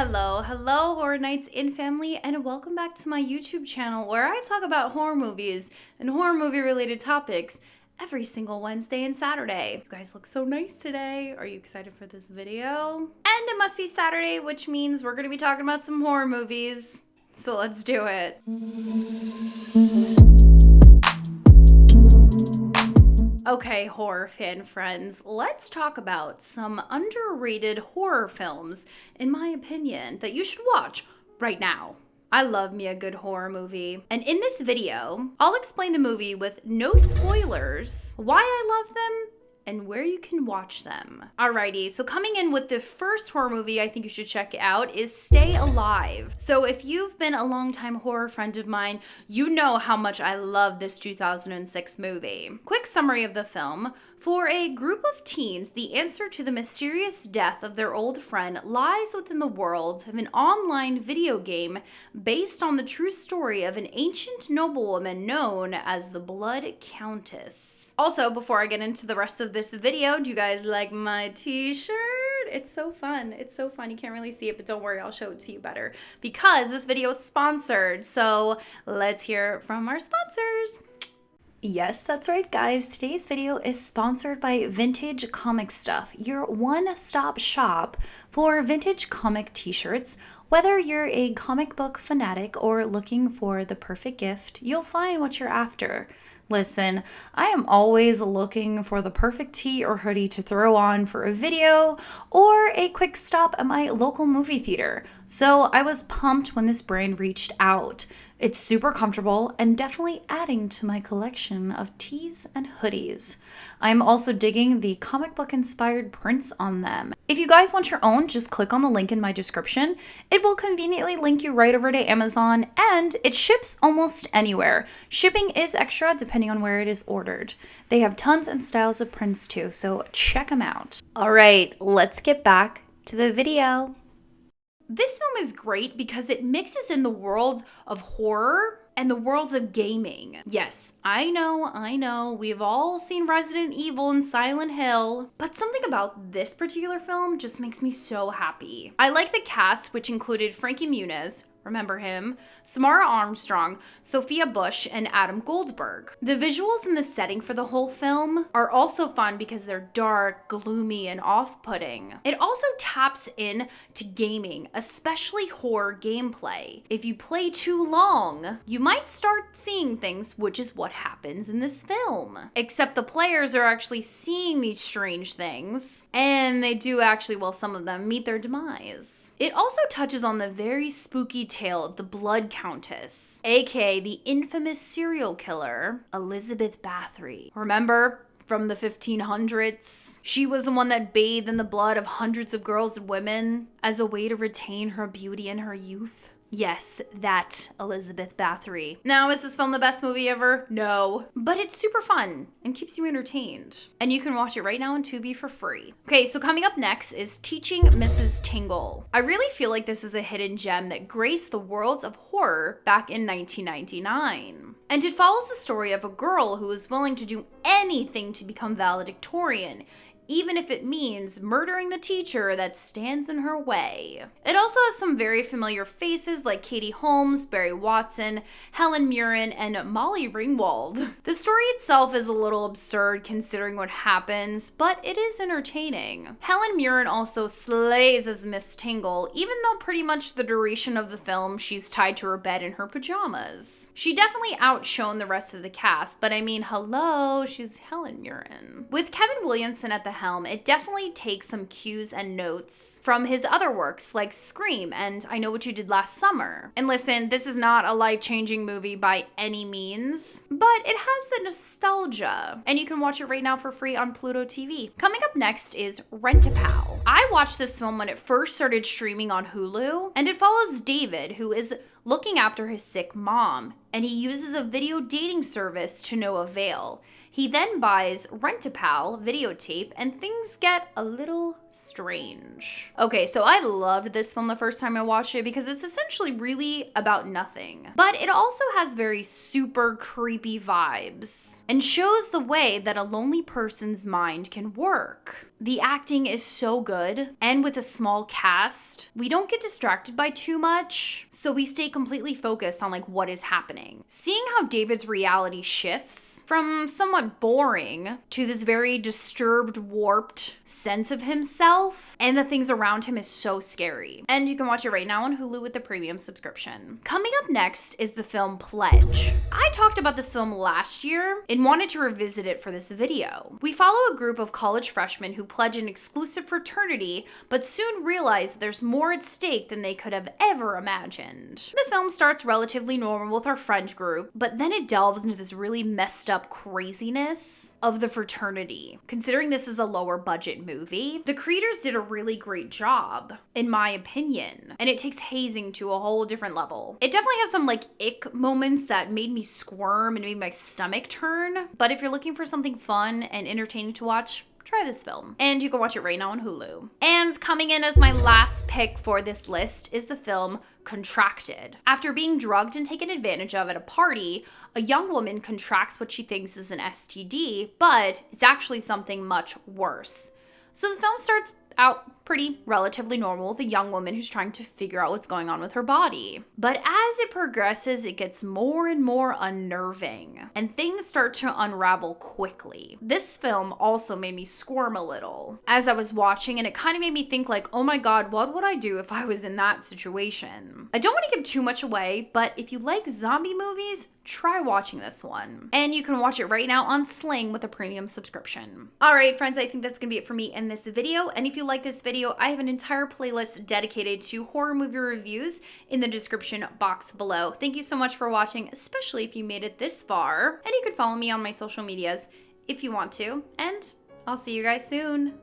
Hello, Horror Nights in family, and welcome back to my YouTube channel where I talk about horror movies and horror movie related topics every single Wednesday and Saturday. You guys look so nice today. Are you excited for this video? And it must be Saturday, which means we're gonna be talking about some horror movies. So let's do it. Okay, horror fan friends, let's talk about some underrated horror films, in my opinion, that you should watch right now. I love me a good horror movie. And in this video, I'll explain the movie with no spoilers, why I love them, and where you can watch them. Alrighty, so coming in with the first horror movie I think you should check out is Stay Alive. So if you've been a longtime horror friend of mine, you know how much I love this 2006 movie. Quick summary of the film. For a group of teens, the answer to the mysterious death of their old friend lies within the world of an online video game based on the true story of an ancient noblewoman known as the Blood Countess. Also, before I get into the rest of this video, do you guys like my t-shirt? It's so fun. It's so fun. You can't really see it, but don't worry, I'll show it to you better because this video is sponsored. So let's hear from our sponsors. Yes, that's right, guys. Today's video is sponsored by Vintage Comic Stuff, your one-stop shop for vintage comic t-shirts. Whether you're a comic book fanatic or looking for the perfect gift, you'll find what you're after. Listen, I am always looking for the perfect tee or hoodie to throw on for a video or a quick stop at my local movie theater. So I was pumped when this brand reached out. It's super comfortable and definitely adding to my collection of tees and hoodies. I'm also digging the comic book inspired prints on them. If you guys want your own, just click on the link in my description. It will conveniently link you right over to Amazon and it ships almost anywhere. Shipping is extra depending on where it is ordered. They have tons and styles of prints too, so check them out. All right, let's get back to the video. This film is great because it mixes in the worlds of horror and the worlds of gaming. Yes, I know, we've all seen Resident Evil and Silent Hill, but something about this particular film just makes me so happy. I like the cast, which included Frankie Muniz, remember him, Samara Armstrong, Sophia Bush, and Adam Goldberg. The visuals and the setting for the whole film are also fun because they're dark, gloomy, and off-putting. It also taps in to gaming, especially horror gameplay. If you play too long, you might start seeing things, which is what happens in this film. Except the players are actually seeing these strange things, and they do actually, well, some of them meet their demise. It also touches on the very spooky tale of the Blood Countess, aka the infamous serial killer, Elizabeth Bathory. Remember? From the 1500s. She was the one that bathed in the blood of hundreds of girls and women as a way to retain her beauty and her youth. Yes, that Elizabeth Bathory. Now, is this film the best movie ever? No. But it's super fun and keeps you entertained. And you can watch it right now on Tubi for free. Okay, so coming up next is Teaching Mrs. Tingle. I really feel like this is a hidden gem that graced the worlds of horror back in 1999. And it follows the story of a girl who is willing to do anything to become valedictorian, even if it means murdering the teacher that stands in her way. It also has some very familiar faces like Katie Holmes, Barry Watson, Helen Mirren, and Molly Ringwald. The story itself is a little absurd considering what happens, but it is entertaining. Helen Mirren also slays as Miss Tingle, even though pretty much the duration of the film she's tied to her bed in her pajamas. She definitely outshone the rest of the cast, but I mean, hello, she's Helen Mirren. With Kevin Williamson at the helm, it definitely takes some cues and notes from his other works like Scream and I Know What You Did Last Summer. And listen, this is not a life-changing movie by any means, but it has the nostalgia. And you can watch it right now for free on Pluto TV. Coming up next is Rentapal. I watched this film when it first started streaming on Hulu, and it follows David, who is looking after his sick mom, and he uses a video dating service to no avail. He then buys Rentapal videotape and things get a little strange. Okay, so I loved this film the first time I watched it because it's essentially really about nothing. But it also has very super creepy vibes and shows the way that a lonely person's mind can work. The acting is so good, and with a small cast, we don't get distracted by too much, so we stay completely focused on like what is happening. Seeing how David's reality shifts from somewhat boring to this very disturbed, warped sense of himself and the things around him is so scary. And you can watch it right now on Hulu with the premium subscription. Coming up next is the film Pledge. I talked about this film last year and wanted to revisit it for this video. We follow a group of college freshmen who pledge an exclusive fraternity, but soon realize that there's more at stake than they could have ever imagined. The film starts relatively normal with our friend group, but then it delves into this really messed up craziness of the fraternity. Considering this is a lower budget movie, the creators did a really great job, in my opinion, and it takes hazing to a whole different level. It definitely has some like ick moments that made me squirm and made my stomach turn, but if you're looking for something fun and entertaining to watch, try this film. And you can watch it right now on Hulu. And coming in as my last pick for this list is the film Contracted. After being drugged and taken advantage of at a party, a young woman contracts what she thinks is an STD, but it's actually something much worse. So the film starts out pretty relatively normal with a young woman who's trying to figure out what's going on with her body. But as it progresses, it gets more and more unnerving, and things start to unravel quickly. This film also made me squirm a little as I was watching, and it kind of made me think like, oh my god, what would I do if I was in that situation? I don't want to give too much away, but if you like zombie movies, try watching this one. And you can watch it right now on Sling with a premium subscription. All right, friends, I think that's gonna be it for me in this video. And if you like this video, I have an entire playlist dedicated to horror movie reviews in the description box below. Thank you so much for watching, especially if you made it this far. And you can follow me on my social medias if you want to. And I'll see you guys soon.